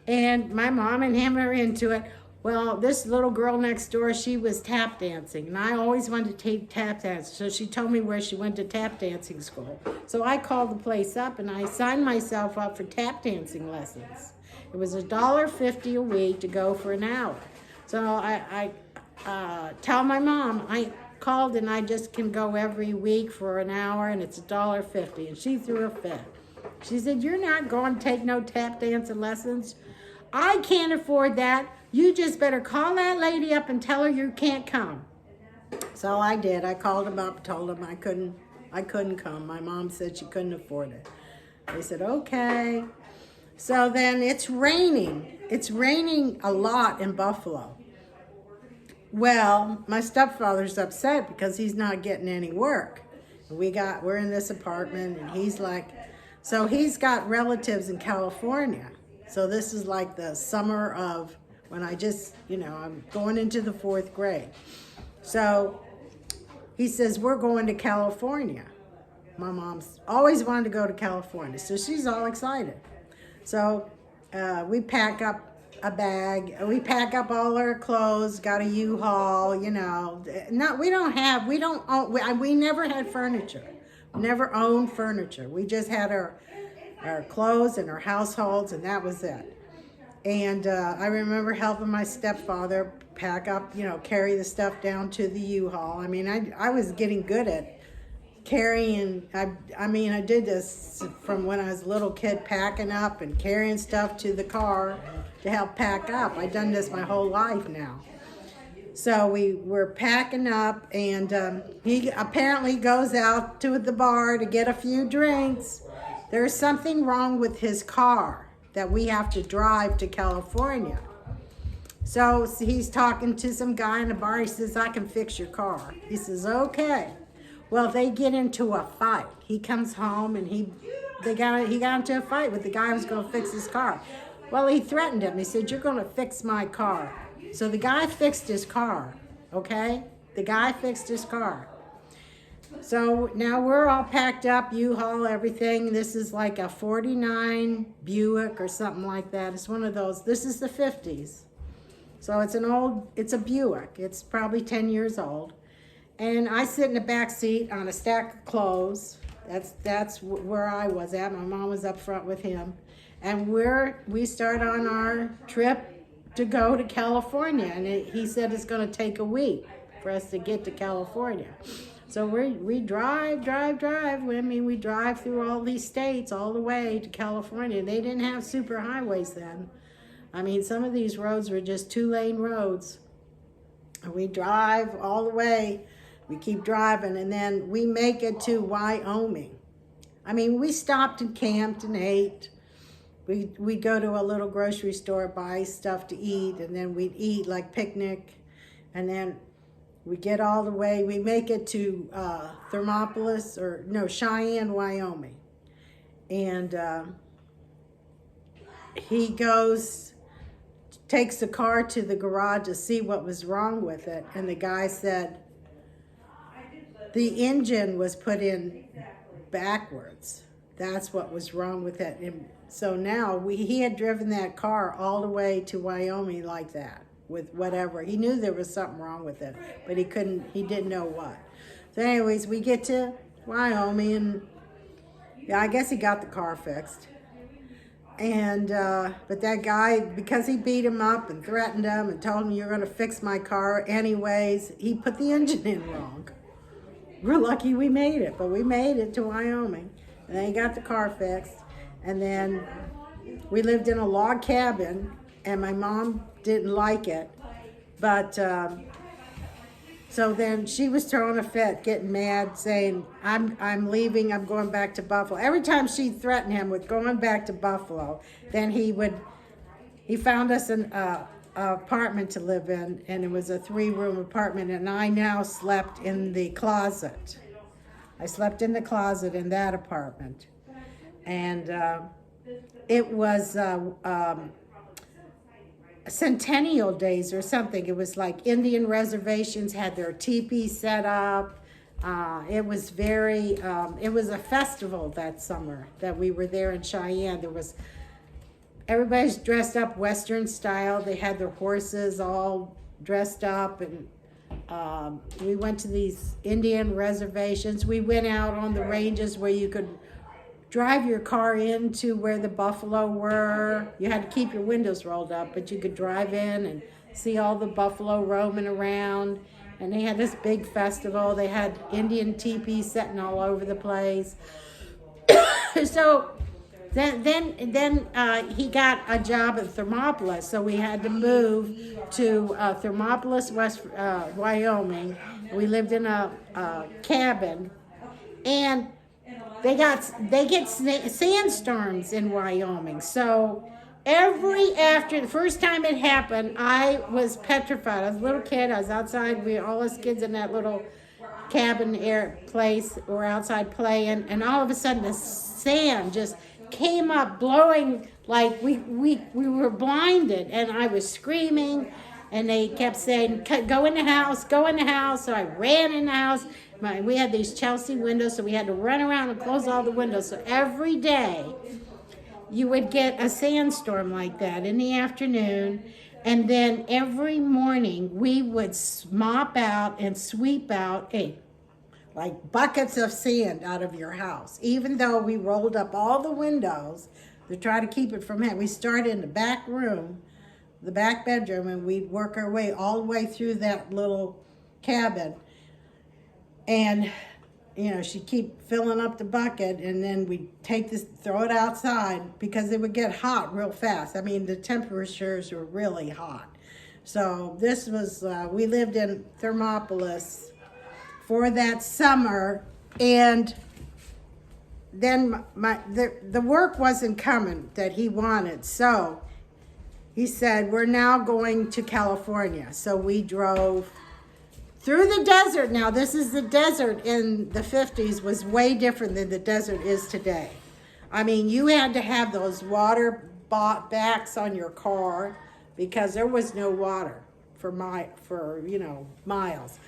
And my mom and him are into it. Well, this little girl next door, she was tap dancing, and I always wanted to take tap dance. So she told me where she went to tap dancing school. So I called the place up and I signed myself up for tap dancing lessons. It was $1.50 a week to go for an hour. So I tell my mom I called and I just can go every week for an hour and it's $1.50. And she threw a fit. She said, "You're not going to take no tap dancing lessons. I can't afford that. You just better call that lady up and tell her you can't come." So I did. I called him up, told him I couldn't come. My mom said she couldn't afford it. They said, okay. So then it's raining. It's raining a lot in Buffalo. Well, my stepfather's upset because he's not getting any work. We're in this apartment and he's like, so he's got relatives in California. So this is like the summer of when I'm going into the 4th grade. So he says, we're going to California. My mom's always wanted to go to California, so she's all excited. So we pack up a bag. We pack up all our clothes, got a U-Haul, we never had furniture. Never owned furniture. We just had our clothes and our households, and that was it. And I remember helping my stepfather pack up, carry the stuff down to the U-Haul. I mean, I was getting good at carrying. I did this from when I was a little kid, packing up and carrying stuff to the car to help pack up. I've done this my whole life now. So we were packing up, and he apparently goes out to the bar to get a few drinks. There's something wrong with his car that we have to drive to California. So he's talking to some guy in the bar. He says, I can fix your car. He says, okay. Well, they get into a fight. He comes home and he got into a fight with the guy who was going to fix his car. Well, he threatened him. He said, you're going to fix my car. So the guy fixed his car, okay? The guy fixed his car. So now we're all packed up, U-Haul, everything. This is like a 49 Buick or something like that. It's one of those. This is the 50s. So it's a Buick. It's probably 10 years old. And I sit in the back seat on a stack of clothes. That's where I was at. My mom was up front with him. And we start on our trip to go to California. And he said it's going to take a week for us to get to California. So we drive. We drive through all these states all the way to California. They didn't have super highways then. I mean, some of these roads were just 2-lane roads. And we drive all the way. We keep driving, and then we make it to Wyoming. I mean, we stopped and camped and ate. We'd go to a little grocery store, buy stuff to eat, and then we'd eat, like picnic, and then we get all the way, we make it to Cheyenne, Wyoming. And he takes the car to the garage to see what was wrong with it. And the guy said the engine was put in backwards. That's what was wrong with it. And so now he had driven that car all the way to Wyoming like that, with whatever. He knew there was something wrong with it, but he didn't know what. So anyways, we get to Wyoming, and I guess he got the car fixed. And, but that guy, because he beat him up and threatened him and told him, you're going to fix my car anyways, he put the engine in wrong. We're lucky we made it, but we made it to Wyoming. And then he got the car fixed. And then we lived in a log cabin, and my mom didn't like it. But so then she was throwing a fit, getting mad, saying, I'm leaving, I'm going back to Buffalo. Every time she threatened him with going back to Buffalo, then he found us an apartment to live in, and it was a 3-room apartment, and I now slept in the closet. I slept in the closet in that apartment. And it was Centennial Days or something. It was like Indian reservations had their teepees set up. It was it was a festival that summer that we were there in Cheyenne. There was everybody's dressed up Western style. They had their horses all dressed up, and we went to these Indian reservations. We went out on the ranges where you could drive your car into where the buffalo were. You had to keep your windows rolled up, but you could drive in and see all the buffalo roaming around. And they had this big festival. They had Indian teepees setting all over the place. So then he got a job at Thermopolis, so we had to move to Thermopolis, Wyoming. We lived in a cabin, and they get sandstorms in Wyoming. So the first time it happened, I was petrified. I was a little kid. I was outside. All us kids in that little cabin air place were outside playing, and all of a sudden the sand just came up blowing like we were blinded, and I was screaming, and they kept saying, go in the house, go in the house. So I ran in the house. We had these Chelsea windows, so we had to run around and close all the windows. So every day you would get a sandstorm like that in the afternoon, and then every morning we would mop out and sweep out like buckets of sand out of your house. Even though we rolled up all the windows to try to keep it from happening. We started in the back room, the back bedroom, and we'd work our way all the way through that little cabin. And, she'd keep filling up the bucket, and then we'd throw it outside because it would get hot real fast. I mean, the temperatures were really hot. So this was, we lived in Thermopolis for that summer, and then the work wasn't coming that he wanted, so he said, we're now going to California. So we drove through the desert. Now, this is the desert in the 50s was way different than the desert is today. I mean, you had to have those water backs on your car because there was no water for miles.